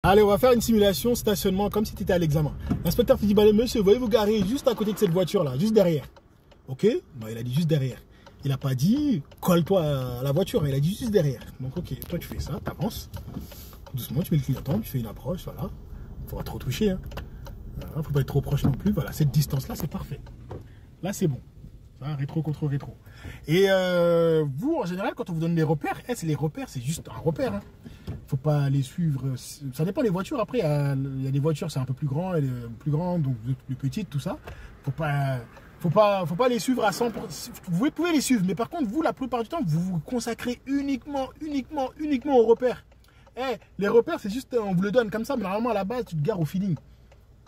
Allez, on va faire une simulation stationnement comme si tu étais à l'examen. L'inspecteur te dit, bah, monsieur, voyez-vous garer juste à côté de cette voiture-là, juste derrière. Ok? Bah, il a dit juste derrière. Il n'a pas dit, colle-toi à la voiture, il a dit juste derrière. Donc, ok, toi, tu fais ça, tu avances. Doucement, tu mets le clignotant, tu fais une approche, voilà. Il ne faut pas trop toucher, hein. Voilà, faut pas être trop proche non plus. Voilà, cette distance-là, c'est parfait. Là, c'est bon. Ça, rétro contre rétro. Et vous, en général, quand on vous donne les repères, les repères, c'est juste un repère. Hein. Faut pas les suivre. Ça dépend des voitures. Après, il y a des voitures, c'est un peu plus grand, donc plus petites, tout ça. Faut pas les suivre à 100%. Vous pouvez les suivre, mais par contre, vous, la plupart du temps, vous vous consacrez uniquement aux repères. Les repères, c'est juste, on vous le donne comme ça, mais normalement, à la base, tu te gares au feeling.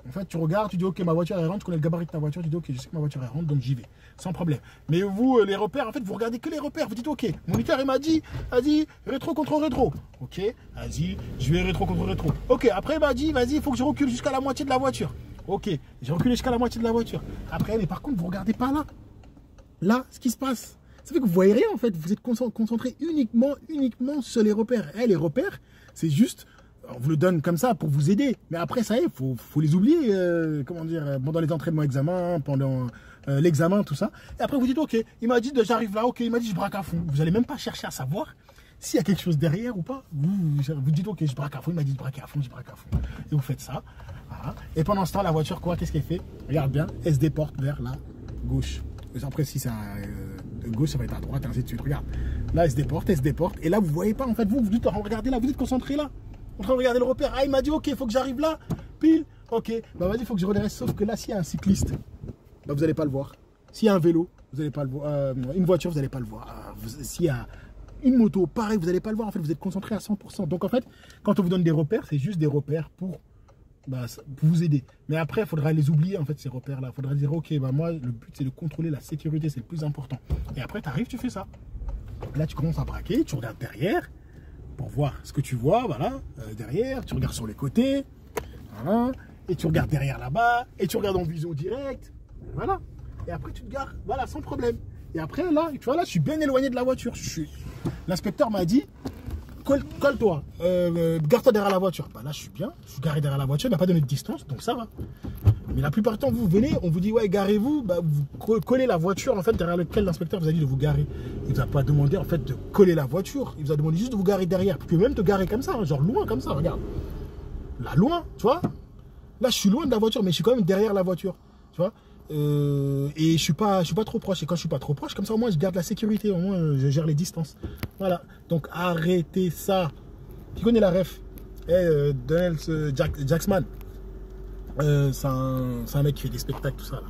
En fait, tu regardes, tu dis, ok, ma voiture, elle rentre, tu connais le gabarit de ta voiture, tu dis, ok, je sais que ma voiture, elle rentre, donc j'y vais, sans problème. Mais vous, les repères, en fait, vous regardez que les repères. Vous dites, ok, mon moniteur, il m'a dit, rétro contre rétro. Ok, vas-y, je vais rétro contre rétro. Ok, après, il m'a dit, vas-y, il faut que je recule jusqu'à la moitié de la voiture. Ok, j'ai reculé jusqu'à la moitié de la voiture. Après, mais par contre, vous regardez pas là. Là, ce qui se passe. Ça fait que vous voyez rien, en fait. Vous êtes concentré uniquement sur les repères. Les repères, c'est juste... On vous le donne comme ça pour vous aider. Mais après, ça y est, faut les oublier, comment dire, pendant les entraînements examens, pendant l'examen, tout ça. Et après, vous dites, ok, il m'a dit, j'arrive là, ok, il m'a dit, je braque à fond. Vous n'allez même pas chercher à savoir s'il y a quelque chose derrière ou pas. Vous dites, ok, je braque à fond. Il m'a dit, je braque à fond, je braque à fond. Et vous faites ça. Voilà. Et pendant ce temps, la voiture, quoi, qu'est-ce qu'elle fait? Regarde bien, elle se déporte vers la gauche. Après, si c'est à gauche, ça va être à droite, ainsi de suite. Regarde. Là, elle se déporte. Et là, vous voyez pas, en fait, vous dites, regardez là, vous êtes concentré là. En train de regarder le repère. Ah, il m'a dit, ok, il faut que j'arrive là, pile. Ok, bah vas-y, il faut que je redresse. Sauf que là, s'il y a un cycliste, bah, vous n'allez pas le voir. S'il y a un vélo, vous n'allez pas le voir. Une voiture, vous n'allez pas le voir. S'il y a une moto, pareil, vous n'allez pas le voir. En fait, vous êtes concentré à 100%. Donc, en fait, quand on vous donne des repères, c'est juste des repères pour vous aider. Mais après, il faudra les oublier, en fait, ces repères-là. Il faudra dire, ok, bah moi, le but, c'est de contrôler la sécurité. C'est le plus important. Et après, tu arrives, tu fais ça. Là, tu commences à braquer, tu regardes derrière. Pour voir ce que tu vois, voilà, derrière, tu regardes sur les côtés, voilà, et tu regardes derrière là-bas, et tu regardes en vision directe, voilà, et après tu te gares, voilà, sans problème. Et après, là, tu vois, là, je suis bien éloigné de la voiture, l'inspecteur m'a dit, colle-toi, garde-toi derrière la voiture. Bah là, je suis garé derrière la voiture, il m'a pas donné de distance, donc ça va. Mais la plupart du temps, vous venez, on vous dit, ouais, garez-vous, bah, vous collez la voiture, en fait, derrière lequel l'inspecteur vous a dit de vous garer. Il vous a pas demandé, en fait, de coller la voiture. Il vous a demandé juste de vous garer derrière. Tu peux même te garer comme ça, hein, genre loin, comme ça, regarde. Là, loin, tu vois. Là, je suis loin de la voiture, mais je suis quand même derrière la voiture, tu vois. Et je suis pas trop proche. Et quand je suis pas trop proche, comme ça, au moins, je garde la sécurité. Au moins, je gère les distances. Voilà. Donc, arrêtez ça. Qui connaît la ref? Donald Jacksman. C'est un mec qui fait des spectacles, tout ça, là.